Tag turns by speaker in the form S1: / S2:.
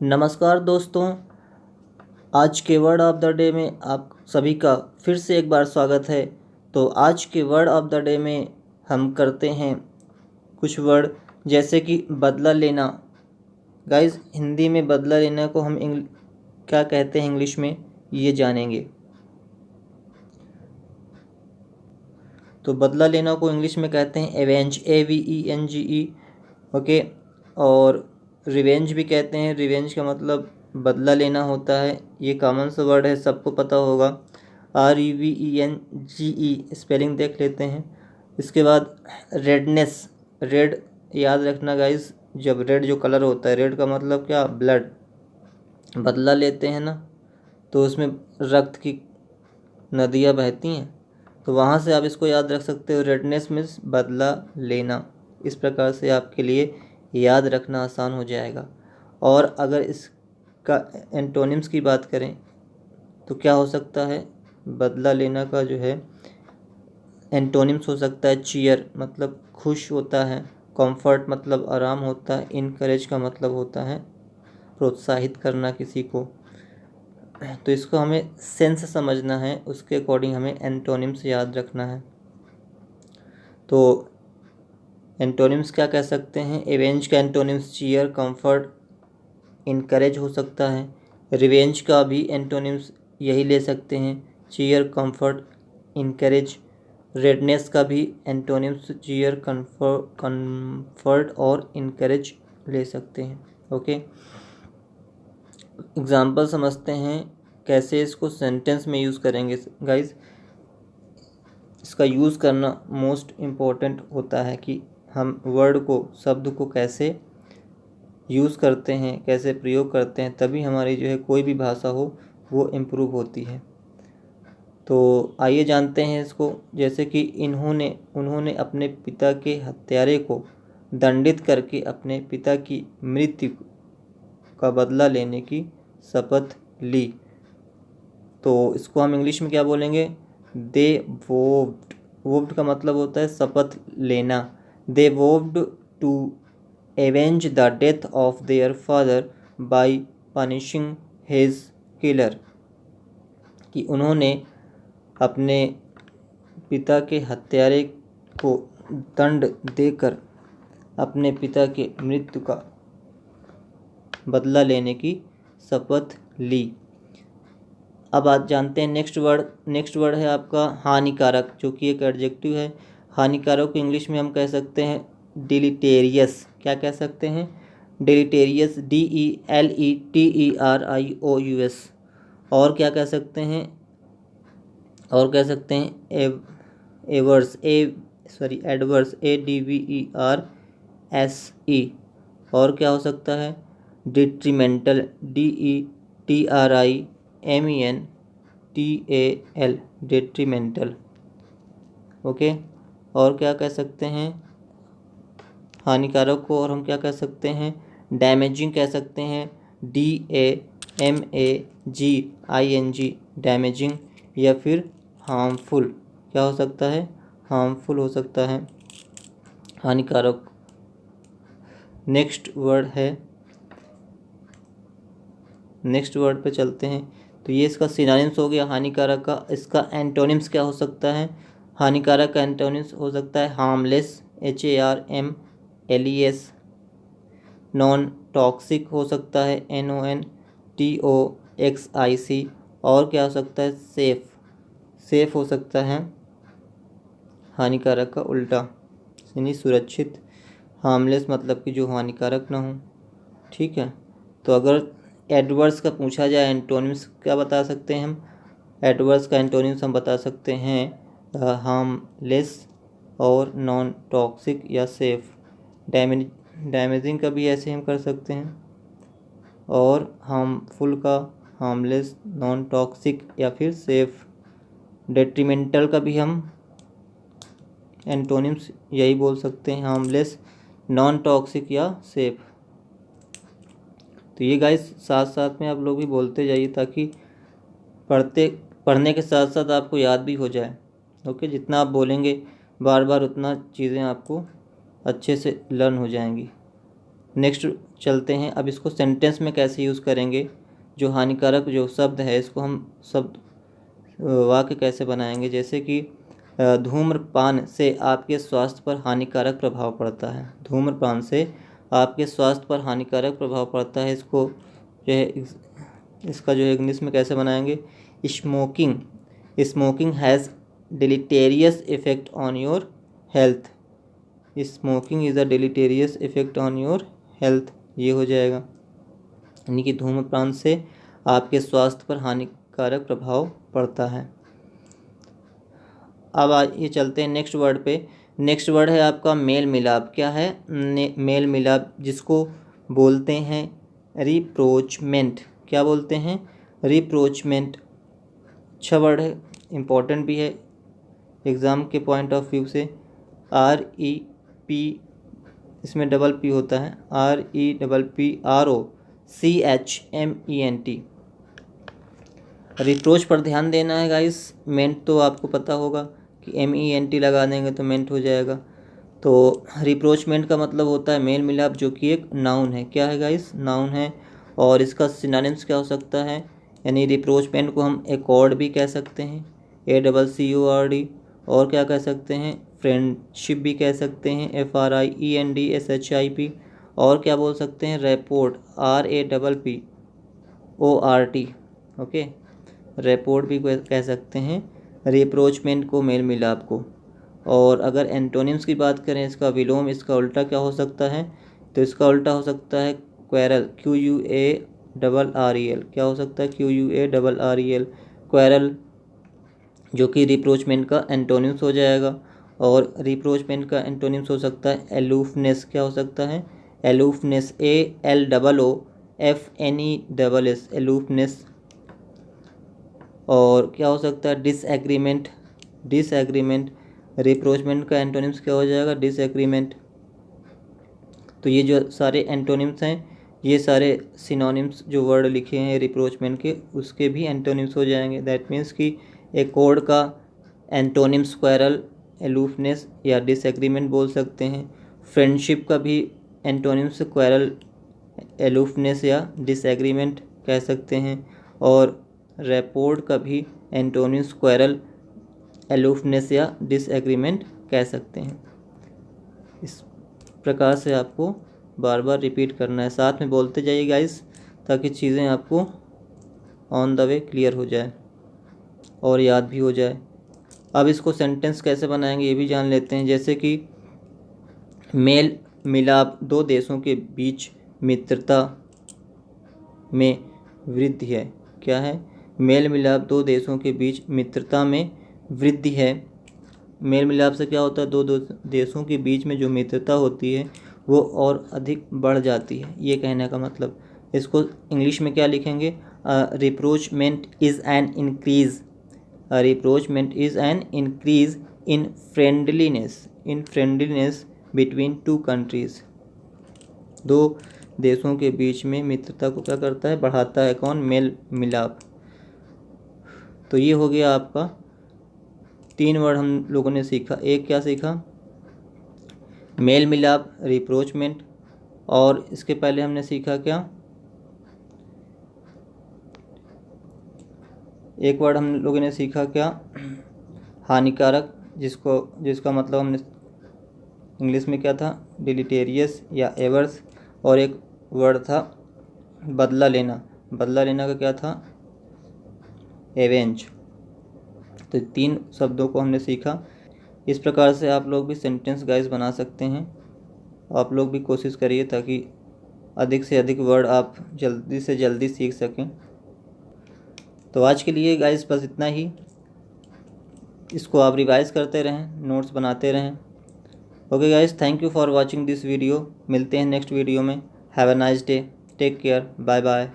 S1: नमस्कार दोस्तों, आज के वर्ड ऑफ द डे में आप सभी का फिर से एक बार स्वागत है। तो आज के वर्ड ऑफ द डे में हम करते हैं कुछ वर्ड जैसे कि बदला लेना। गाइस, हिंदी में बदला लेना को हम क्या कहते हैं इंग्लिश में, ये जानेंगे। तो बदला लेना को इंग्लिश में कहते हैं एवेंज, AVENGE। ओके। और रिवेंज भी कहते हैं। रिवेंज का मतलब बदला लेना होता है। ये कॉमन सा वर्ड है, सबको पता होगा। REVENGE स्पेलिंग देख लेते हैं। इसके बाद रेडनेस, रेड याद रखना गाइस। जब रेड जो कलर होता है, रेड का मतलब क्या, ब्लड। बदला लेते हैं ना, तो उसमें रक्त की नदियाँ बहती हैं, तो वहाँ से आप इसको याद रख सकते हो। रेडनेस मीन्स बदला लेना। इस प्रकार से आपके लिए याद रखना आसान हो जाएगा। और अगर इसका एंटोनिम्स की बात करें तो क्या हो सकता है, बदला लेना का जो है एंटोनिम्स हो सकता है चीयर, मतलब खुश होता है। कंफर्ट मतलब आराम होता है। इनकरेज का मतलब होता है प्रोत्साहित करना किसी को। तो इसको हमें सेंस समझना है, उसके अकॉर्डिंग हमें एंटोनिम्स याद रखना है। तो एंटोनिम्स क्या कह सकते हैं, एवेंज का एंटोनिम्स चीयर, कंफर्ट, इनकरेज हो सकता है। रिवेंज का भी एंटोनिम्स यही ले सकते हैं, चीयर, कंफर्ट, इनकरेज। रेडनेस का भी एंटोनिम्स चीयर, कंफर्ट और इनकरेज ले सकते हैं। ओके, एग्जाम्पल समझते हैं कैसे इसको सेंटेंस में यूज़ करेंगे। गाइस, इसका यूज़ करना मोस्ट इम्पोर्टेंट होता है कि हम वर्ड को, शब्द को कैसे यूज़ करते हैं, कैसे प्रयोग करते हैं, तभी हमारी जो है कोई भी भाषा हो वो इम्प्रूव होती है। तो आइए जानते हैं इसको। जैसे कि उन्होंने अपने पिता के हत्यारे को दंडित करके अपने पिता की मृत्यु का बदला लेने की शपथ ली। तो इसको हम इंग्लिश में क्या बोलेंगे, दे वोव्ड। वोव्ड का मतलब होता है शपथ लेना। They vowed to avenge the death of their father by punishing his killer. कि उन्होंने अपने पिता के हत्यारे को दंड देकर अपने पिता के मृत्यु का बदला लेने की शपथ ली। अब आज जानते हैं नेक्स्ट वर्ड। नेक्स्ट वर्ड है आपका हानिकारक, जो कि एक एडजेक्टिव है। हानिकारक को इंग्लिश में हम कह सकते हैं डिलीटेरियस। क्या कह सकते हैं, डिलीटेरियस, DELETERIOUS। और क्या कह सकते हैं, और कह सकते हैं एवर्स, एडवर्स, ADVERSE। और क्या हो सकता है, डिट्रीमेंटल, DETRIMENTAL, डिट्रीमेंटल। ओके। और क्या कह सकते हैं हानिकारक को, और हम क्या कह सकते हैं, डैमेजिंग कह सकते हैं, DAMAGING, डैमेजिंग। या फिर हार्मफुल, क्या हो सकता है, हार्मफुल हो सकता है हानिकारक। नेक्स्ट वर्ड पे चलते हैं। तो ये इसका सिनोनिम्स हो गया हानिकारक का। इसका एंटोनिम्स क्या हो सकता है, हानिकारक का एंटोनिम्स हो सकता है हार्मलेस, HARMLES। नॉन टॉक्सिक हो सकता है, NONTOXIC। और क्या हो सकता है, सेफ, सेफ हो सकता है हानिकारक का उल्टा, यानी सुरक्षित। हार्मलेस मतलब कि जो हानिकारक ना हो। ठीक है। तो अगर एडवर्स का पूछा जाए एंटोनिम्स क्या बता सकते हैं हम, एडवर्स का एंटोनिम्स हम बता सकते हैं हार्मलेस और नॉन टॉक्सिक या सेफ। डैमेजिंग का भी ऐसे हम कर सकते हैं, और हार्मफुल का हार्मलेस, नॉन टॉक्सिक या फिर सेफ। डेट्रीमेंटल का भी हम एंटोनिम्स यही बोल सकते हैं, हार्मलेस, नॉन टॉक्सिक या सेफ। तो ये गाइस साथ साथ में आप लोग भी बोलते जाइए, ताकि पढ़ने के साथ साथ आपको याद भी हो जाए। ओके, जितना आप बोलेंगे बार बार उतना चीज़ें आपको अच्छे से लर्न हो जाएंगी। नेक्स्ट चलते हैं, अब इसको सेंटेंस में कैसे यूज़ करेंगे। जो हानिकारक जो शब्द है इसको हम शब्द वाक्य कैसे बनाएंगे। जैसे कि धूम्रपान से आपके स्वास्थ्य पर हानिकारक प्रभाव पड़ता है। धूम्रपान से आपके स्वास्थ्य पर हानिकारक प्रभाव पड़ता है, इसको जो है इसका जो है इंग्लिश में कैसे बनाएंगे। Smoking has deleterious effect on your health. Smoking is a deleterious effect on your health, ये हो जाएगा। यानी कि धूम्रपान से आपके स्वास्थ्य पर हानिकारक प्रभाव पड़ता है। अब ये चलते हैं नेक्स्ट वर्ड पे। नेक्स्ट वर्ड है आपका मेल मिलाप। क्या है मेल मिलाप, जिसको बोलते हैं रिप्रोचमेंट। क्या बोलते हैं, रिप्रोचमेंट। अच्छा वर्ड है, इम्पोर्टेंट भी है एग्ज़ाम के पॉइंट ऑफ व्यू से। REP, इसमें डबल पी होता है, REPPROCHMENT। रिप्रोच पर ध्यान देना है गाइस। मेंट तो आपको पता होगा कि MENT लगा देंगे तो मेंट हो जाएगा। तो रिप्रोचमेंट का मतलब होता है मेल मिलाप, जो कि एक नाउन है। क्या है गाइस, नाउन है। और इसका सिनोनिम्स क्या हो सकता है, यानी रिप्रोचमेंट को हम एकॉर्ड भी कह सकते हैं, ACCORD। और क्या कह सकते हैं, फ्रेंडशिप भी कह सकते हैं, FRIENDSHIP। और क्या बोल सकते हैं, रेपोर्ट, RAPPORT। ओके, रेपोर्ट भी कह सकते हैं रिप्रोचमेंट को, मेल मिलाप को। और अगर एंटोनिम्स की बात करें, इसका विलोम, इसका उल्टा क्या हो सकता है, तो इसका उल्टा हो सकता है क्वेरल, QUARREL। क्या हो सकता है, QUARREL, क्वेरल, जो कि रिप्रोचमेंट का एंटोनिम्स हो जाएगा। और रिप्रोचमेंट का एंटोनिम्स हो सकता है एलूफनेस। क्या हो सकता है, एलूफनेस, ALOOFNESS, एलूफनेस। और क्या हो सकता है, डिसएग्रीमेंट। रिप्रोचमेंट का एंटोनिम्स क्या हो जाएगा, डिसएग्रीमेंट। तो ये जो सारे एंटोनिम्स हैं, ये सारे सिनोनिम्स जो वर्ड लिखे हैं रिप्रोचमेंट के, उसके भी एंटोनिम्स हो जाएंगे। दैट मीन्स कि एकॉर्ड का एंटोनिम्स क्वेरल, एलूफनेस या डिसएग्रीमेंट बोल सकते हैं। फ्रेंडशिप का भी एंटोनिम्स क्वेरल, एलूफनेस या डिसएग्रीमेंट कह सकते हैं। और रेपोर्ट का भी एंटोनिम्स क्वेरल, एलूफनेस या डिसएग्रीमेंट कह सकते हैं। इस प्रकार से आपको बार बार रिपीट करना है, साथ में बोलते जाइए गाइस, ताकि चीज़ें आपको ऑन द वे क्लियर हो जाए और याद भी हो जाए। अब इसको सेंटेंस कैसे बनाएंगे ये भी जान लेते हैं। जैसे कि मेल मिलाप दो देशों के बीच मित्रता में वृद्धि है। क्या है, मेल मिलाप दो देशों के बीच मित्रता में वृद्धि है। मेल मिलाप से क्या होता है, दो देशों के बीच में जो मित्रता होती है वो और अधिक बढ़ जाती है, ये कहने का मतलब। इसको इंग्लिश में क्या लिखेंगे, rapprochement is an increase. Rapprochement is an increase in friendliness between two countries. दो देशों के बीच में मित्रता को क्या करता है, बढ़ाता है। कौन, मेल मिलाप। तो ये हो गया आपका 3 वर्ड हम लोगों ने सीखा। एक क्या सीखा, मेल मिलाप, रिप्रोचमेंट। और इसके पहले हमने सीखा क्या, एक वर्ड हम लोगों ने सीखा क्या, हानिकारक, जिसका मतलब हमने इंग्लिश में क्या था, डिलीटेरियस या एवर्स। और एक वर्ड था बदला लेना का क्या था, एवेंज। तो 3 शब्दों को हमने सीखा। इस प्रकार से आप लोग भी सेंटेंस गाइस बना सकते हैं। आप लोग भी कोशिश करिए ताकि अधिक से अधिक वर्ड आप जल्दी से जल्दी सीख सकें। तो आज के लिए गाइस बस इतना ही। इसको आप रिवाइज करते रहें, नोट्स बनाते रहें। Okay guys, thank you for watching this video. मिलते हैं नेक्स्ट वीडियो में। Have a nice day, take care, bye bye.